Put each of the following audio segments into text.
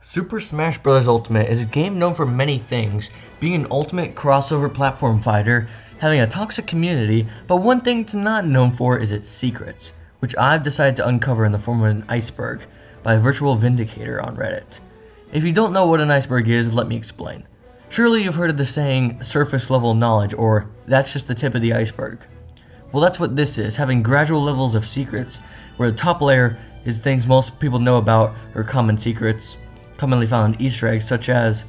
Super Smash Bros. Ultimate is a game known for many things, being an ultimate crossover platform fighter, having a toxic community, but one thing it's not known for is its secrets, which I've decided to uncover in the form of an iceberg by TheVirtualVindicator on Reddit. If you don't know what an iceberg is, let me explain. Surely you've heard of the saying, surface level knowledge, or that's just the tip of the iceberg. Well, that's what this is, having gradual levels of secrets, where the top layer is things most people know about or common secrets, commonly found Easter eggs such as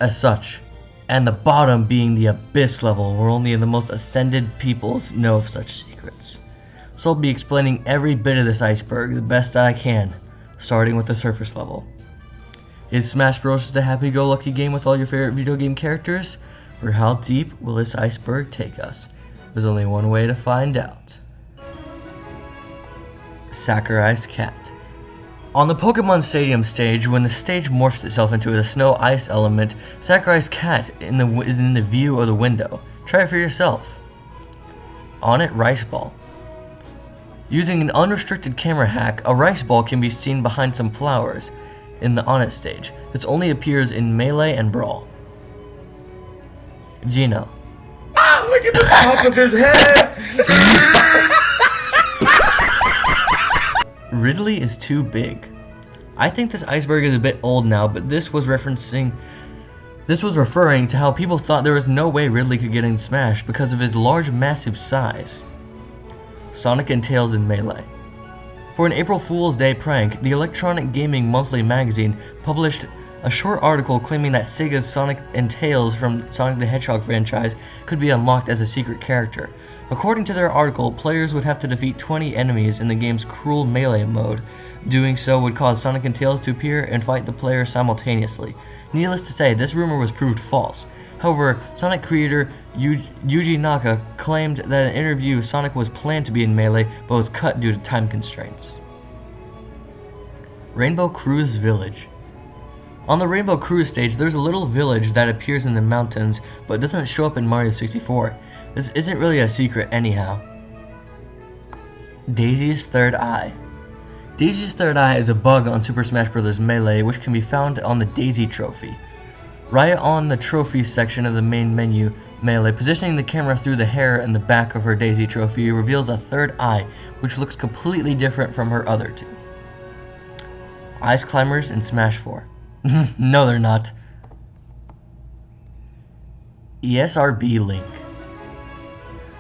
such, and the bottom being the abyss level where only the most ascended peoples know of such secrets. So I'll be explaining every bit of this iceberg the best I can, starting with the surface level. Is Smash Bros. Just a happy-go-lucky game with all your favorite video game characters? Or how deep will this iceberg take us? There's only one way to find out. Sakurai's Cat. On the Pokemon Stadium stage, when the stage morphs itself into a snow-ice element, Sakurai's cat is in the view of the window. Try it for yourself. On it, Rice Ball. Using an unrestricted camera hack, a rice ball can be seen behind some flowers in the On It stage. This only appears in Melee and Brawl. Gino. Ah, look at the top of his head! Ridley is too big. I think this iceberg is a bit old now, but this was referring to how people thought there was no way Ridley could get in Smash because of his large, massive size. Sonic and Tails in Melee. For an April Fool's Day prank, the Electronic Gaming Monthly magazine published a short article claiming that Sega's Sonic and Tails from Sonic the Hedgehog franchise could be unlocked as a secret character. According to their article, players would have to defeat 20 enemies in the game's Cruel Melee mode. Doing so would cause Sonic and Tails to appear and fight the player simultaneously. Needless to say, this rumor was proved false. However, Sonic creator Yuji Naka claimed that in an interview Sonic was planned to be in Melee, but was cut due to time constraints. Rainbow Cruise Village. On the Rainbow Cruise stage, there's a little village that appears in the mountains, but doesn't show up in Mario 64. This isn't really a secret anyhow. Daisy's Third Eye. Daisy's Third Eye is a bug on Super Smash Bros. Melee which can be found on the Daisy trophy. Right on the trophies section of the main menu, Melee, positioning the camera through the hair in the back of her Daisy trophy reveals a third eye which looks completely different from her other two. Ice Climbers in Smash 4. No, they're not. ESRB leak.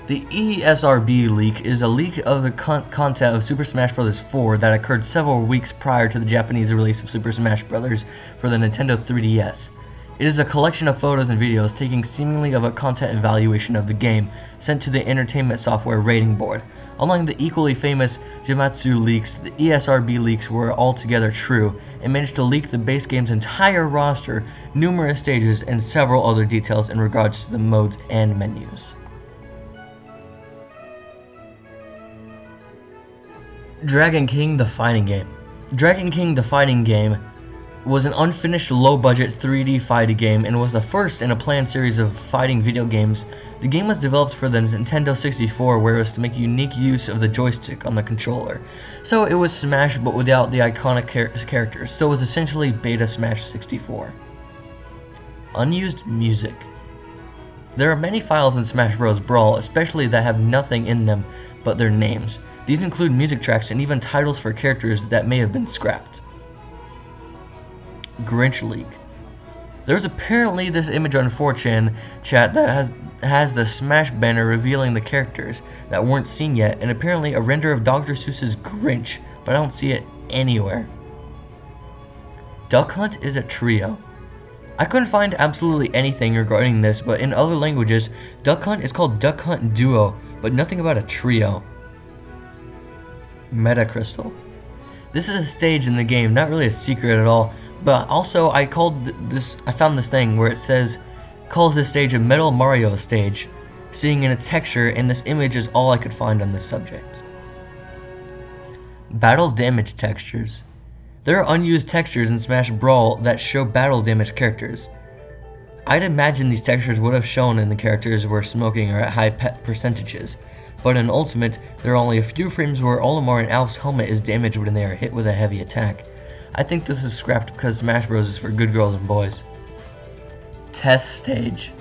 The ESRB leak is a leak of the content of Super Smash Bros. 4 that occurred several weeks prior to the Japanese release of Super Smash Bros. For the Nintendo 3DS. It is a collection of photos and videos taking seemingly of a content evaluation of the game sent to the entertainment software rating board. Unlike the equally famous Gematsu leaks, the ESRB leaks were altogether true and managed to leak the base game's entire roster, numerous stages, and several other details in regards to the modes and menus. Dragon King: The Fighting Game. Dragon King: The Fighting Game was an unfinished low-budget 3D fighting game and was the first in a planned series of fighting video games. The game was developed for the Nintendo 64 where it was to make unique use of the joystick on the controller. So it was Smash but without the iconic characters, so it was essentially Beta Smash 64. Unused music. There are many files in Smash Bros. Brawl, especially that have nothing in them but their names. These include music tracks and even titles for characters that may have been scrapped. Grinch leak. There's apparently this image on 4chan chat that has the Smash banner revealing the characters that weren't seen yet, and apparently a render of Dr. Seuss's Grinch, but I don't see it anywhere. Duck Hunt is a trio. I couldn't find absolutely anything regarding this, but in other languages, Duck Hunt is called Duck Hunt Duo, but nothing about a trio. Metacrystal. This is a stage in the game, not really a secret at all, but also I found this thing where it calls this stage a Metal Mario stage, seeing in its texture, and this image is all I could find on this subject. Battle damage textures. There are unused textures in Smash Brawl that show battle damage characters. I'd imagine these textures would have shown in the characters were smoking or at high percentages, but in Ultimate, there are only a few frames where Olimar and Alf's helmet is damaged when they are hit with a heavy attack. I think this is scrapped because Smash Bros is for good girls and boys. Test stage.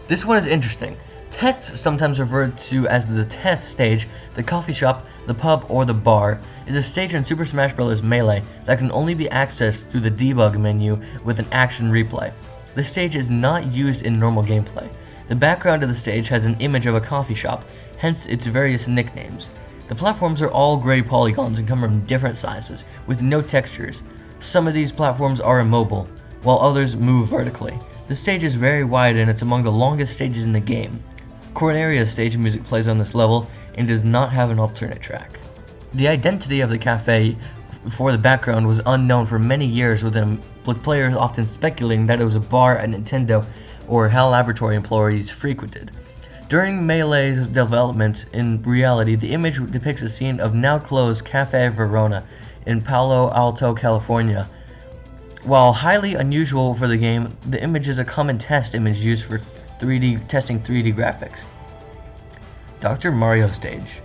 This one is interesting. Tests, sometimes referred to as the test stage, the coffee shop, the pub, or the bar, is a stage in Super Smash Bros. Melee that can only be accessed through the debug menu with an action replay. This stage is not used in normal gameplay. The background of the stage has an image of a coffee shop, hence its various nicknames. The platforms are all gray polygons and come from different sizes, with no textures. Some of these platforms are immobile, while others move vertically. The stage is very wide and it's among the longest stages in the game. Corneria's stage music plays on this level and does not have an alternate track. The identity of the cafe for the background was unknown for many years, with players often speculating that it was a bar at Nintendo or HAL Laboratory employees frequented. During Melee's development, in reality, the image depicts a scene of now closed Cafe Verona in Palo Alto, California. While highly unusual for the game, the image is a common test image used for testing 3D graphics. Dr. Mario stage.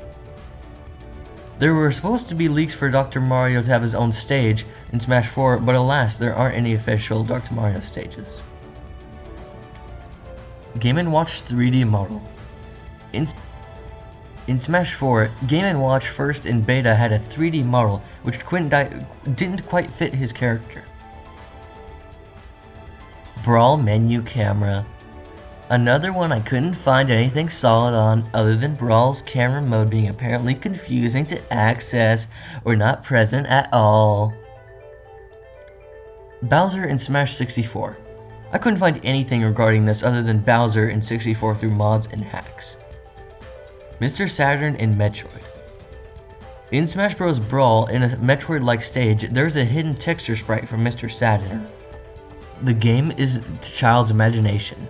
There were supposed to be leaks for Dr. Mario to have his own stage in Smash 4, but alas, there aren't any official Dr. Mario stages. Game & Watch 3D model. In Smash 4, Game & Watch first in beta had a 3D model which didn't quite fit his character. Brawl menu camera. Another one I couldn't find anything solid on other than Brawl's camera mode being apparently confusing to access or not present at all. Bowser in Smash 64. I couldn't find anything regarding this other than Bowser in 64 through mods and hacks. Mr. Saturn in Metroid. In Smash Bros. Brawl, in a Metroid-like stage, there's a hidden texture sprite from Mr. Saturn. The game is child's imagination.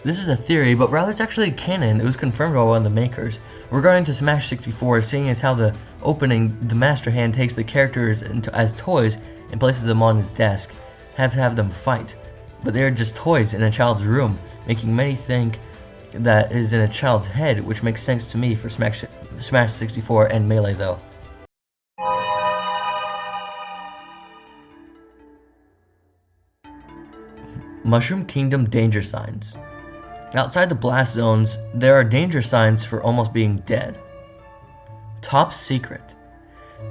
This is a theory, but rather it's actually canon. It was confirmed by one of the makers. Regarding to Smash 64, seeing as how the opening, the Master Hand takes the characters as toys and places them on his desk, have to have them fight. But they are just toys in a child's room, making many think that is in a child's head, which makes sense to me for Smash 64 and Melee though. Mushroom Kingdom danger signs. Outside the blast zones, there are danger signs for almost being dead. Top secret.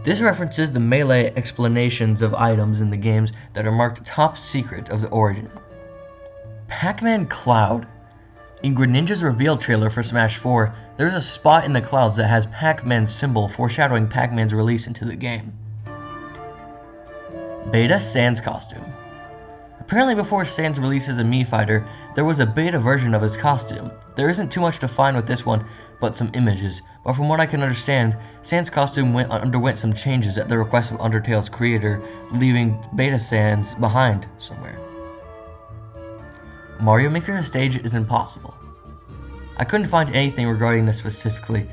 This references the Melee explanations of items in the games that are marked top secret of the origin. Pac-Man Cloud. In Greninja's reveal trailer for Smash 4, there is a spot in the clouds that has Pac-Man's symbol foreshadowing Pac-Man's release into the game. Beta Sans costume. Apparently before Sans releases a Mii Fighter, there was a beta version of his costume. There isn't too much to find with this one, but some images. But from what I can understand, Sans' costume underwent some changes at the request of Undertale's creator, leaving Beta Sans behind somewhere. Mario Maker stage is impossible. I couldn't find anything regarding this specifically,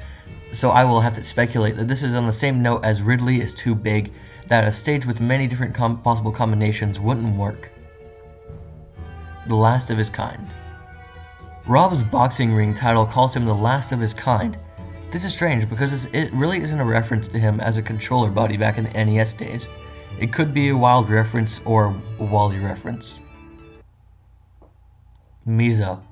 so I will have to speculate that this is on the same note as Ridley is too big, that a stage with many different possible combinations wouldn't work. The last of his kind. Rob's boxing ring title calls him the last of his kind. This is strange because it really isn't a reference to him as a controller buddy back in the NES days. It could be a Wild reference or a Wally reference. Mizo.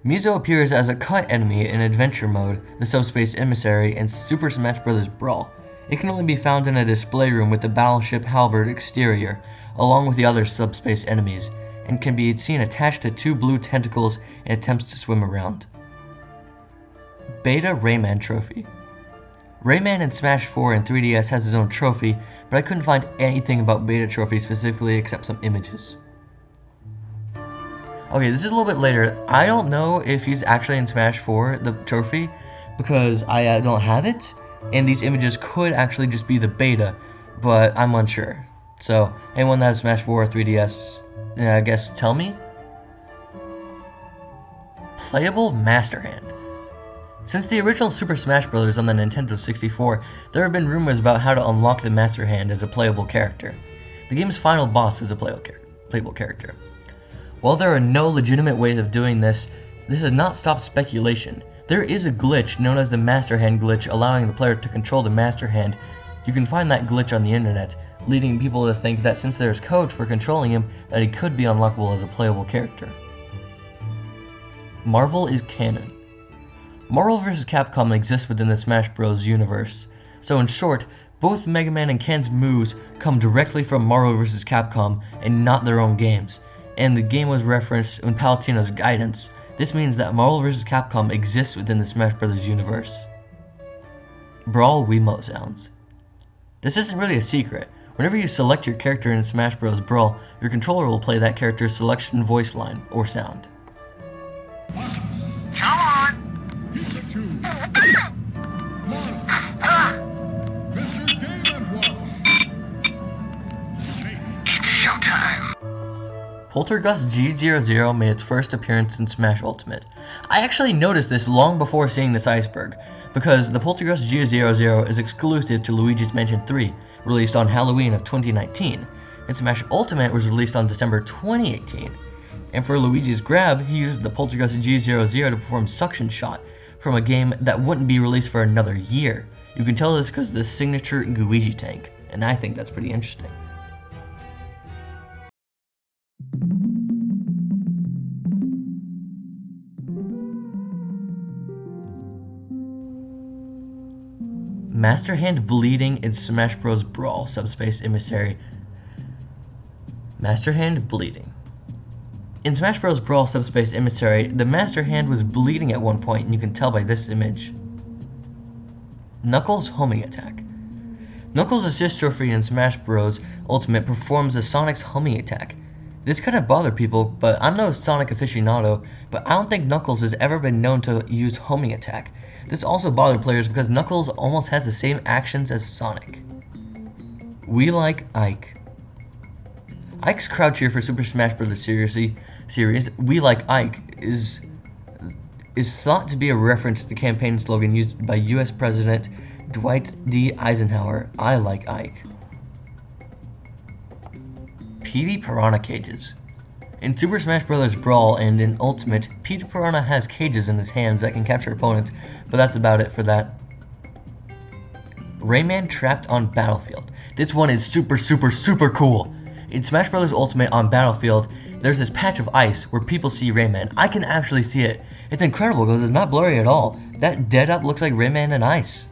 Mizo appears as a cut enemy in Adventure Mode, the Subspace Emissary, and Super Smash Bros. Brawl. It can only be found in a display room with the Battleship Halberd exterior, along with the other subspace enemies, and can be seen attached to two blue tentacles and attempts to swim around. Beta Rayman Trophy. Rayman in Smash 4 and 3DS has his own trophy, but I couldn't find anything about Beta Trophy specifically except some images. Okay, this is a little bit later. I don't know if he's actually in Smash 4, the trophy, because I don't have it, and these images could actually just be the beta, but I'm unsure. So, anyone that has Smash 4 or 3DS, I guess tell me? Playable Master Hand. Since the original Super Smash Bros. On the Nintendo 64, there have been rumors about how to unlock the Master Hand as a playable character. The game's final boss is a playable character. While there are no legitimate ways of doing this, this has not stopped speculation. There is a glitch known as the Master Hand glitch, allowing the player to control the Master Hand. You can find that glitch on the internet, leading people to think that since there's code for controlling him, that he could be unlockable as a playable character. Marvel is canon. Marvel vs. Capcom exists within the Smash Bros. Universe, so in short, both Mega Man and Ken's moves come directly from Marvel vs. Capcom and not their own games, and the game was referenced in Palutena's guidance. This means that Marvel vs. Capcom exists within the Smash Bros. Universe. Brawl Wiimote sounds. This isn't really a secret. Whenever you select your character in Smash Bros. Brawl, your controller will play that character's selection voice line or sound. Come on! Showtime! Poltergust G00 made its first appearance in Smash Ultimate. I actually noticed this long before seeing this Iceberg, because the Poltergust G00 is exclusive to Luigi's Mansion 3, released on Halloween of 2019, and Smash Ultimate was released on December 2018. And for Luigi's grab, he used the Poltergust G00 to perform Suction Shot from a game that wouldn't be released for another year. You can tell this because of the signature Luigi tank, and I think that's pretty interesting. Master Hand bleeding in Smash Bros. Brawl Subspace Emissary. Master Hand bleeding. In Smash Bros. Brawl Subspace Emissary, the Master Hand was bleeding at one point, and you can tell by this image. Knuckles' homing attack. Knuckles' assist trophy in Smash Bros. Ultimate performs a Sonic's homing attack. This kind of bothered people, but I'm no Sonic aficionado, but I don't think Knuckles has ever been known to use homing attack. This also bothered players because Knuckles almost has the same actions as Sonic. We like Ike. Ike's crowd cheer for Super Smash Bros. series We Like Ike is thought to be a reference to the campaign slogan used by US President Dwight D. Eisenhower, I like Ike. Petey Piranha cages. In Super Smash Bros. Brawl and in Ultimate, Petey Piranha has cages in his hands that can capture opponents, but that's about it for that. Rayman trapped on Battlefield. This one is super cool. In Smash Bros. Ultimate on Battlefield, there's this patch of ice where people see Rayman. I can actually see it. It's incredible because it's not blurry at all. That dead up looks like Rayman in ice.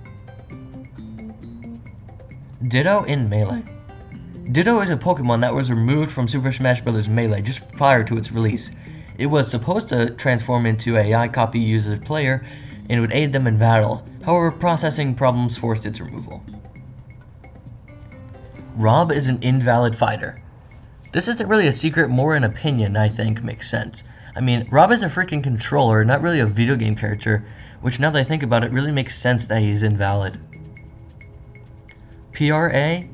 Ditto in Melee. Ditto is a Pokemon that was removed from Super Smash Bros. Melee just prior to its release. It was supposed to transform into a AI copy used as a player, and it would aid them in battle. However, processing problems forced its removal. Rob is an invalid fighter. This isn't really a secret, more an opinion I think makes sense. I mean, Rob is a freaking controller, not really a video game character, which now that I think about it really makes sense that he's invalid. PRA_MAI.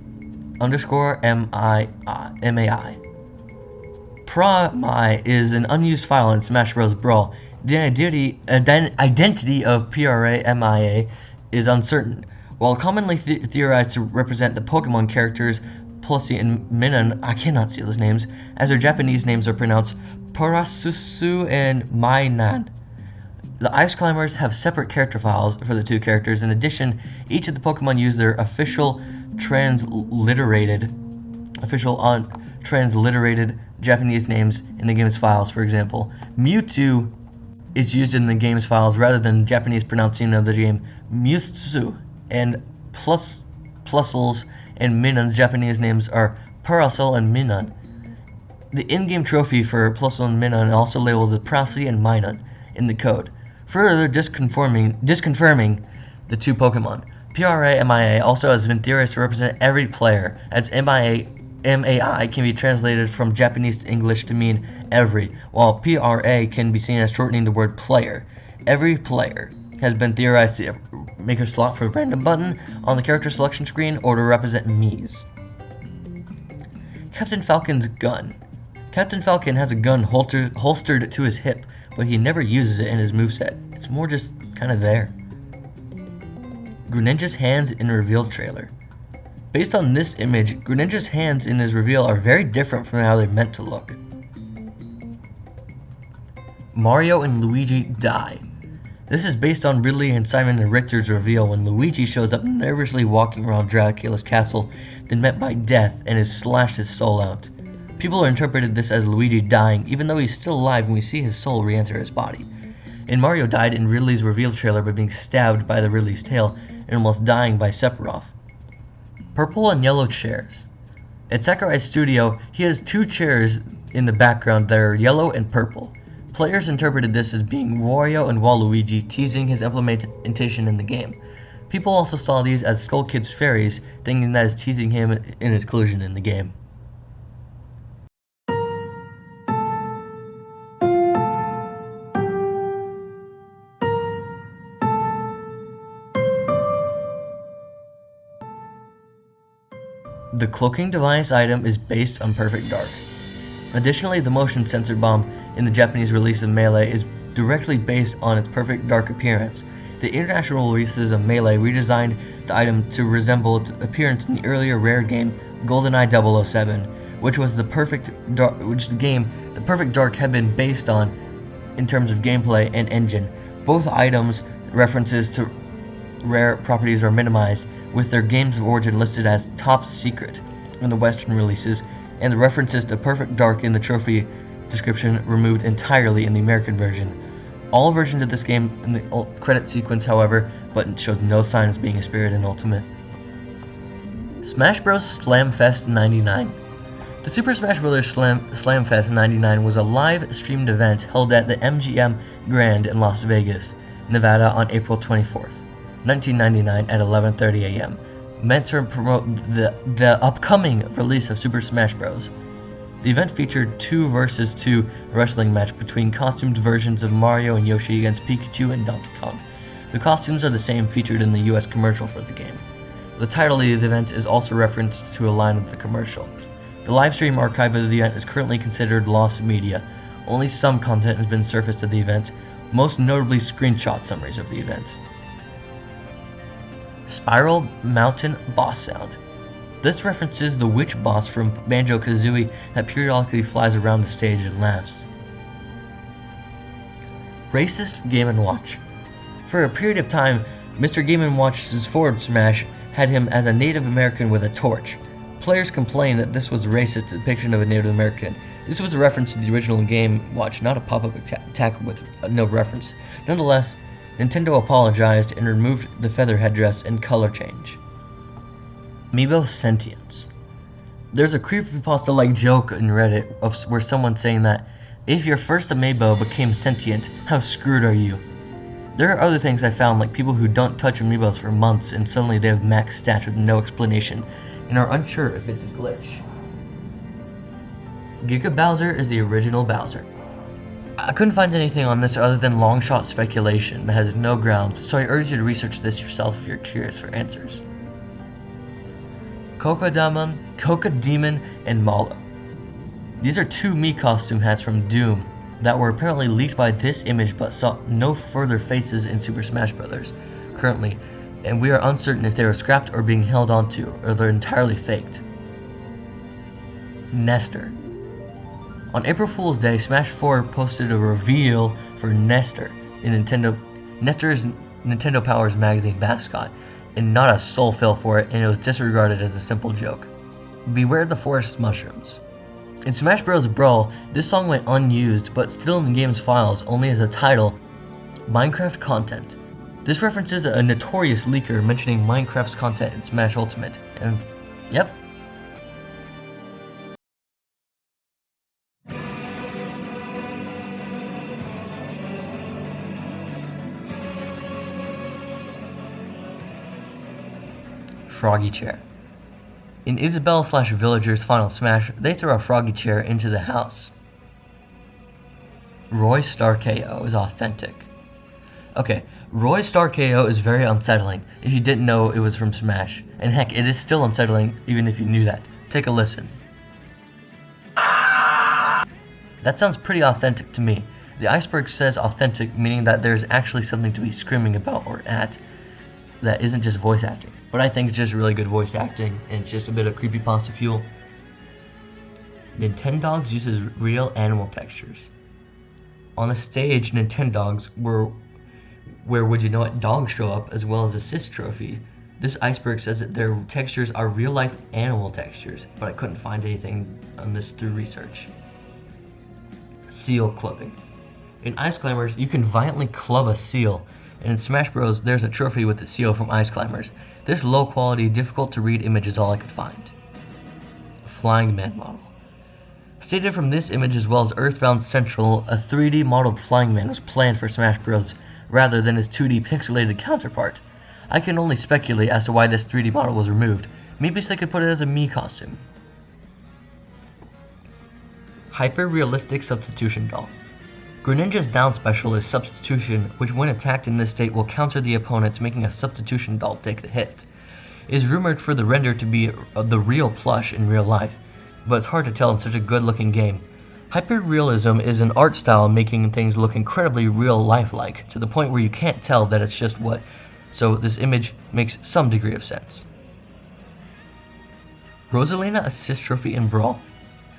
PRA_MAI is an unused file in Smash Bros. Brawl. The identity of PRA_MAI is uncertain. While commonly theorized to represent the Pokemon characters Plussy and Minun, I cannot see those names, as their Japanese names are pronounced Parasusu and Mainan. The Ice Climbers have separate character files for the two characters. In addition, each of the Pokemon use their official transliterated Japanese names in the game's files. For example, Mewtwo is used in the game's files rather than Japanese pronouncing of the game Mewtwo, and Plusles and Minun's Japanese names are Parasol and Minun. The in-game trophy for Plusle and Minun also labels as Prasy and Minun in the code, further disconfirming the two Pokemon. PRA_MAI also has been theorized to represent every player, as MAI can be translated from Japanese to English to mean every, while PRA can be seen as shortening the word player. Every player has been theorized to make a slot for a random button on the character selection screen or to represent Mii's. Captain Falcon's gun. Captain Falcon has a gun holstered to his hip, but he never uses it in his moveset. It's more just kind of there. Greninja's hands in reveal trailer. Based on this image, Greninja's hands in his reveal are very different from how they're meant to look. Mario and Luigi die. This is based on Ridley and Simon and Richter's reveal when Luigi shows up nervously walking around Dracula's castle then met by death and has slashed his soul out. People interpreted this as Luigi dying, even though he's still alive when we see his soul re-enter his body. And Mario died in Ridley's reveal trailer by being stabbed by the Ridley's tail and almost dying by Sephiroth. Purple and yellow chairs. At Sakurai's studio, he has 2 chairs in the background that are yellow and purple. Players interpreted this as being Wario and Waluigi teasing his implementation in the game. People also saw these as Skull Kid's fairies, thinking that is teasing him in his inclusion in the game. The cloaking device item is based on Perfect Dark. Additionally, the motion sensor bomb in the Japanese release of Melee is directly based on its Perfect Dark appearance. The international releases of Melee redesigned the item to resemble its appearance in the earlier rare game GoldenEye 007, which was the Perfect Dark had been based on in terms of gameplay and engine. Both items' references to rare properties are minimized, with their games of origin listed as top secret in the Western releases, and the references to Perfect Dark in the trophy description removed entirely in the American version. All versions of this game in the credit sequence, however, but shows no signs of being a spirit in Ultimate. Smash Bros. Slam Fest 99. The Super Smash Bros. Slam Fest 99 was a live streamed event held at the MGM Grand in Las Vegas, Nevada on April 24th. 1999 at 11:30 a.m. meant to promote the upcoming release of Super Smash Bros. The event featured 2 versus 2 wrestling match between costumed versions of Mario and Yoshi against Pikachu and Donkey Kong. The costumes are the same featured in the US commercial for the game. The title of the event is also referenced to a line of the commercial. The livestream archive of the event is currently considered lost media. Only some content has been surfaced of the event, most notably screenshot summaries of the event. Spiral Mountain Boss Sound. This references the witch boss from Banjo-Kazooie that periodically flies around the stage and laughs. Racist Game & Watch. For a period of time, Mr. Game & Watch's forward smash had him as a Native American with a torch. Players complained that this was a racist depiction of a Native American. This was a reference to the original Game Watch, not a pop-up attack with no reference. Nonetheless, Nintendo apologized and removed the feather headdress and color change. Amiibo Sentience. There's a creepypasta-like joke in Reddit where someone's saying that if your first Amiibo became sentient, how screwed are you? There are other things I found, like people who don't touch Amiibos for months and suddenly they have max stats with no explanation and are unsure if it's a glitch. Giga Bowser is the original Bowser. I couldn't find anything on this other than long-shot speculation that has no grounds, so I urge you to research this yourself if you're curious for answers. Coca-Demon, and Malo. These are 2 Mii costume hats from Doom that were apparently leaked by this image but saw no further faces in Super Smash Bros. Currently, and we are uncertain if they were scrapped or being held onto, or they're entirely faked. Nestor. On April Fool's Day, Smash 4 posted a reveal for Nestor. Nestor is Nintendo Power's magazine mascot, and not a soul fell for it, and it was disregarded as a simple joke. Beware the Forest Mushrooms. In Smash Bros. Brawl, this song went unused, but still in the game's files, only as a title, Minecraft Content. This references a notorious leaker mentioning Minecraft's content in Smash Ultimate, and yep. Froggy Chair. In Isabelle/Villager's Final Smash, they throw a froggy chair into the house. Roy Star KO is authentic. Okay, Roy Star KO is very unsettling if you didn't know it was from Smash, and heck, it is still unsettling even if you knew that. Take a listen. That sounds pretty authentic to me. The Iceberg says authentic, meaning that there's actually something to be screaming about or at that isn't just voice acting. But I think it's just really good voice acting, and it's just a bit of creepypasta fuel. Nintendogs uses real animal textures. On the stage, Nintendogs where would you know it, dogs show up, as well as assist trophy. This Iceberg says that their textures are real-life animal textures, but I couldn't find anything on this through research. Seal clubbing. In Ice Climbers, you can violently club a seal, and in Smash Bros, there's a trophy with the seal from Ice Climbers. This low-quality, difficult-to-read image is all I could find. Flying Man model. Stated from this image as well as Earthbound Central, a 3D modeled Flying Man was planned for Smash Bros. Rather than his 2D pixelated counterpart. I can only speculate as to why this 3D model was removed. Maybe so they could put it as a Mii costume. Hyper-realistic substitution doll. Greninja's down special is substitution, which when attacked in this state will counter the opponents, making a substitution doll take the hit. It is rumored for the render to be the real plush in real life, but it's hard to tell in such a good-looking game. Hyper-realism is an art style making things look incredibly real-life-like, to the point where you can't tell that it's just what, so this image makes some degree of sense. Rosalina Assist Trophy in Brawl.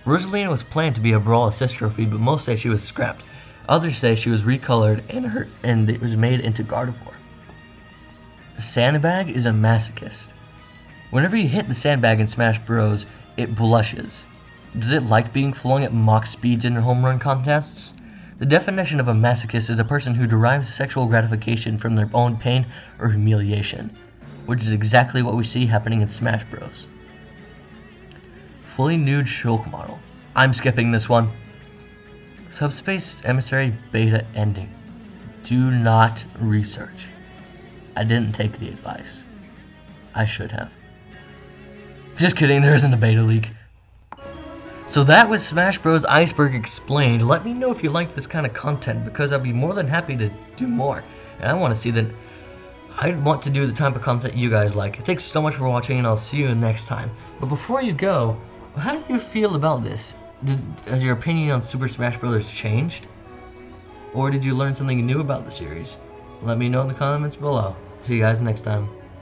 Rosalina was planned to be a Brawl Assist Trophy, but most say she was scrapped. Others say she was recolored and it was made into Gardevoir. The Sandbag is a masochist. Whenever you hit the sandbag in Smash Bros, it blushes. Does it like being flung at Mach speeds in home run contests? The definition of a masochist is a person who derives sexual gratification from their own pain or humiliation, which is exactly what we see happening in Smash Bros. Fully nude Shulk model. I'm skipping this one. Subspace Emissary Beta ending. Do not research. I didn't take the advice. I should have. Just kidding, there isn't a beta leak. So that was Smash Bros. Iceberg Explained. Let me know if you liked this kind of content, because I'd be more than happy to do more. And I want to see that. I want to do the type of content you guys like. Thanks so much for watching, and I'll see you next time. But before you go, how do you feel about this? Has your opinion on Super Smash Bros. Changed? Or did you learn something new about the series? Let me know in the comments below. See you guys next time.